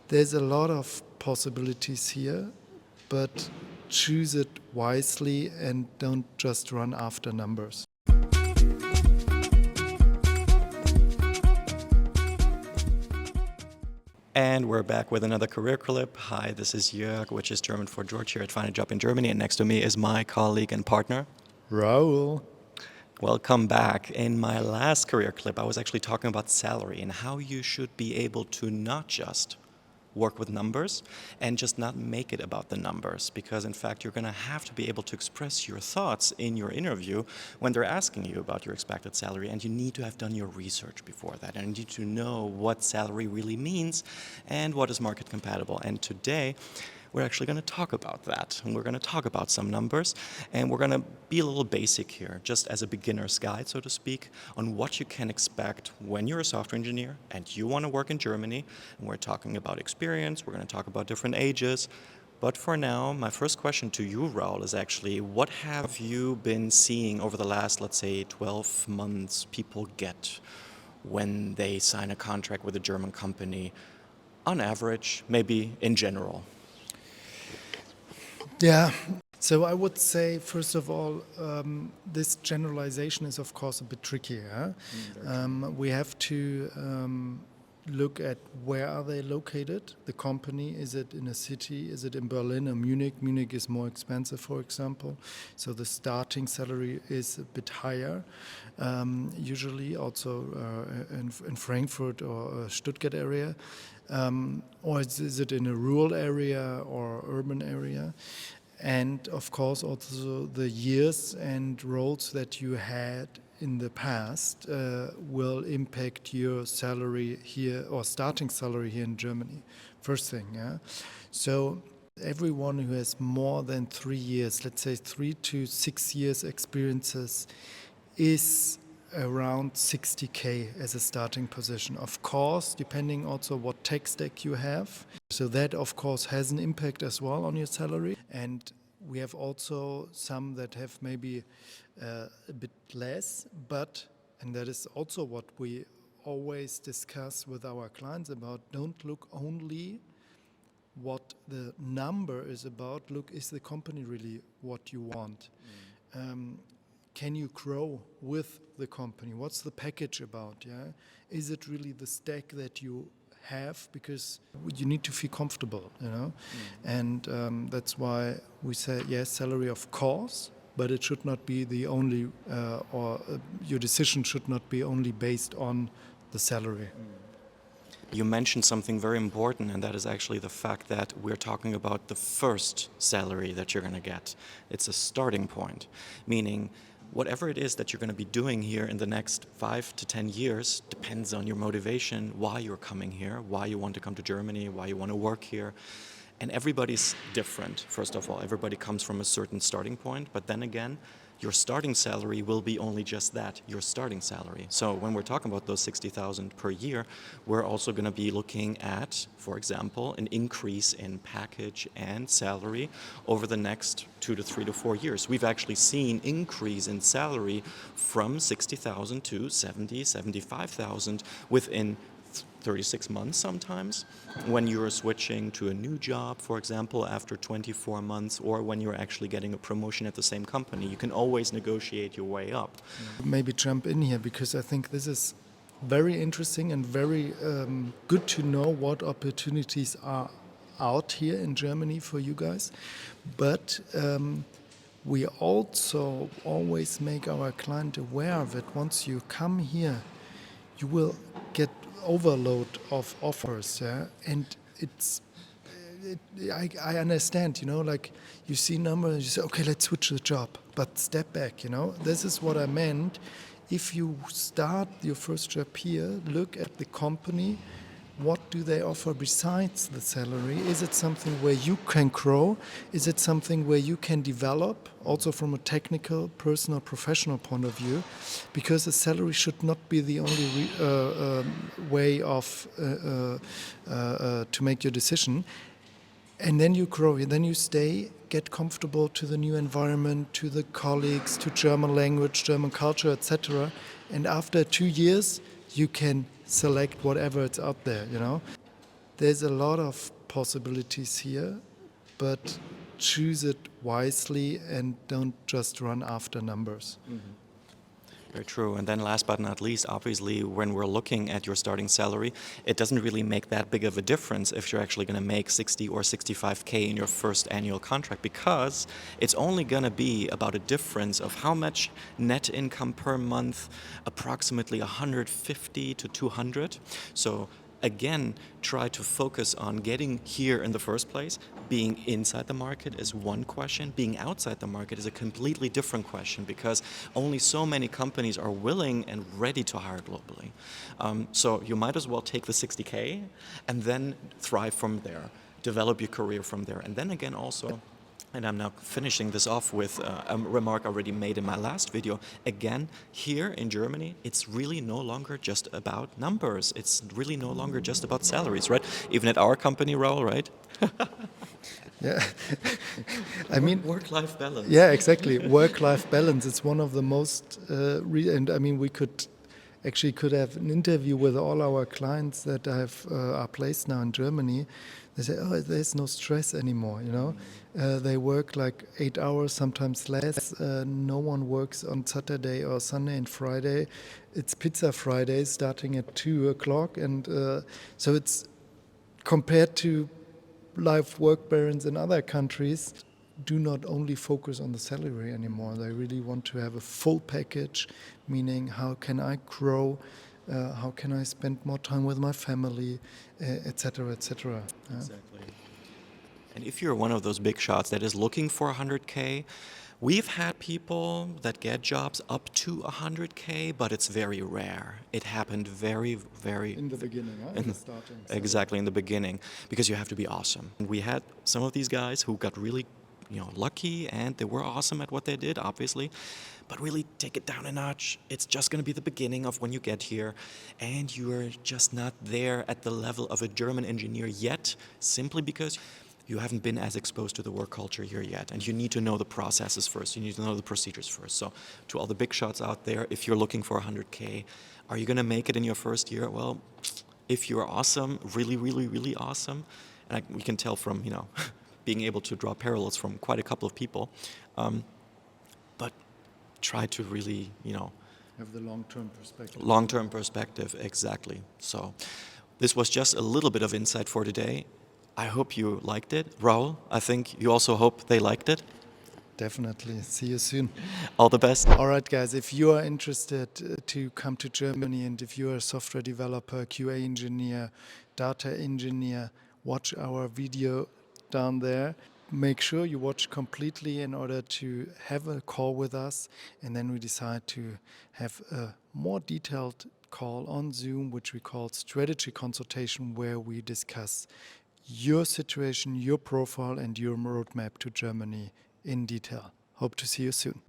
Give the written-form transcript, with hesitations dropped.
There's a lot of possibilities here, but choose it wisely and don't just run after numbers. And we're back with another career clip. Hi, this is Jörg, which is German for George here at Find a Job in Germany. And next to me is my colleague and partner, Raoul. Welcome back. In my last career clip, I was actually talking about salary and how you should be able to not just work with numbers and just not make it about the numbers, because in fact you're going to have to be able to express your thoughts in your interview when they're asking you about your expected salary, and you need to have done your research before that, and you need to know what salary really means and what is market compatible. And today we're actually going to talk about that, and we're going to talk about some numbers, and we're going to be a little basic here, just as a beginner's guide, so to speak, on what you can expect when you're a software engineer and you want to work in Germany. And we're talking about experience, we're going to talk about different ages. But for now, my first question to you, Raul, is actually, what have you been seeing over the last, let's say, 12 months people get when they sign a contract with a German company, on average, maybe in general? Yeah, so I would say, first of all, this generalization is, of course, a bit tricky. We have to look at where are they located, the company. Is it in a city? Is it in Berlin or Munich? Munich is more expensive, for example. So the starting salary is a bit higher. Usually also in Frankfurt or Stuttgart area. Or is it in a rural area or urban area? And of course also the years and roles that you had in the past will impact your salary here, or starting salary here in Germany. First thing, yeah. So everyone who has more than 3 years, let's say 3 to 6 years experiences, is around 60K as a starting position. Of course, depending also what tech stack you have. So that, of course, has an impact as well on your salary. And we have also some that have maybe a bit less, but, and that is also what we always discuss with our clients about, don't look only what the number is about, look, is the company really what you want? Can you grow with the company? What's the package about? Yeah, is it really the stack that you have? Because you need to feel comfortable, you know. And that's why we say yes, salary of course, but it should not be the only, your decision should not be only based on the salary. You mentioned something very important, and that is actually the fact that we're talking about the first salary that you're going to get. It's a starting point, meaning whatever it is that you're going to be doing here in the next 5 to 10 years depends on your motivation, why you're coming here, why you want to come to Germany, why you want to work here. And everybody's different, first of all. Everybody comes from a certain starting point, but then again, your starting salary will be only just that, your starting salary. So when we're talking about those 60,000 per year, we're also going to be looking at, for example, an increase in package and salary over the next 2 to 3 to 4 years. We've actually seen increase in salary from 60,000 to 70, 75,000 within 36 months sometimes, when you're switching to a new job, for example, after 24 months, or when you're actually getting a promotion at the same company. You can always negotiate your way up. Maybe jump in here, because I think this is very interesting and very good to know what opportunities are out here in Germany for you guys. But we also always make our client aware of it. Once you come here, you will get overload of offers, yeah? And I understand, you know, like you see numbers, you say, okay, let's switch the job, but step back, you know. This is what I meant. If you start your first job here, look at the company. What do they offer besides the salary? Is it something where you can grow? Is it something where you can develop, also from a technical, personal, professional point of view? Because the salary should not be the only way of to make your decision. And then you grow, and then you stay, get comfortable to the new environment, to the colleagues, to German language, German culture, etc. And after 2 years, you can select whatever it's out there, you know. there's a lot of possibilities here, but choose it wisely and don't just run after numbers. Very true. And then last but not least, obviously, when we're looking at your starting salary, it doesn't really make that big of a difference if you're actually going to make 60 or 65K in your first annual contract, because it's only going to be about a difference of how much net income per month, approximately 150 to 200. So again, try to focus on getting here in the first place. Being inside the market is one question. Being outside the market is a completely different question, because only so many companies are willing and ready to hire globally. So you might as well take the 60K and then thrive from there, develop your career from there. And then again also, and I'm now finishing this off with a remark already made in my last video. Again, here in Germany, it's really no longer just about numbers. It's really no longer just about salaries, right? Even at our company, Raul, right? Yeah, I mean, work-life balance. yeah, exactly. Work-life balance. It's one of the most, and I mean, we could have an interview with all our clients that are placed now in Germany. They say, oh, there's no stress anymore, you know. They work like 8 hours, sometimes less. No one works on Saturday or Sunday and Friday. It's Pizza Friday starting at 2 o'clock. And so it's compared to life work balance in other countries, do not only focus on the salary anymore. They really want to have a full package, meaning how can I grow, how can I spend more time with my family, etc., etc. Exactly. And if you're one of those big shots that is looking for 100K, we've had people that get jobs up to 100K, but it's very rare. It happened very, very... In the beginning, in the starting. Exactly, in the beginning, because you have to be awesome. And we had some of these guys who got really, lucky, and they were awesome at what they did, obviously. But really take it down a notch. It's just going to be the beginning of when you get here, and you're just not there at the level of a German engineer yet, simply because you haven't been as exposed to the work culture here yet, and you need to know the processes first. You need to know the procedures first. So to all the big shots out there, if you're looking for 100K, are you going to make it in your first year? Well, if you're awesome, really, really, really awesome, and we can tell from, being able to draw parallels from quite a couple of people, but try to really, have the long-term perspective. Long-term perspective, exactly. So this was just a little bit of insight for today. I hope you liked it. Raul, I think you also hope they liked it. Definitely. See you soon. All the best. All right, guys, if you are interested to come to Germany, and if you are a software developer, QA engineer, data engineer, watch our video down there. Make sure you watch completely in order to have a call with us, and then we decide to have a more detailed call on Zoom, which we call strategy consultation, where we discuss your situation, your profile, and your roadmap to Germany in detail. Hope to see you soon.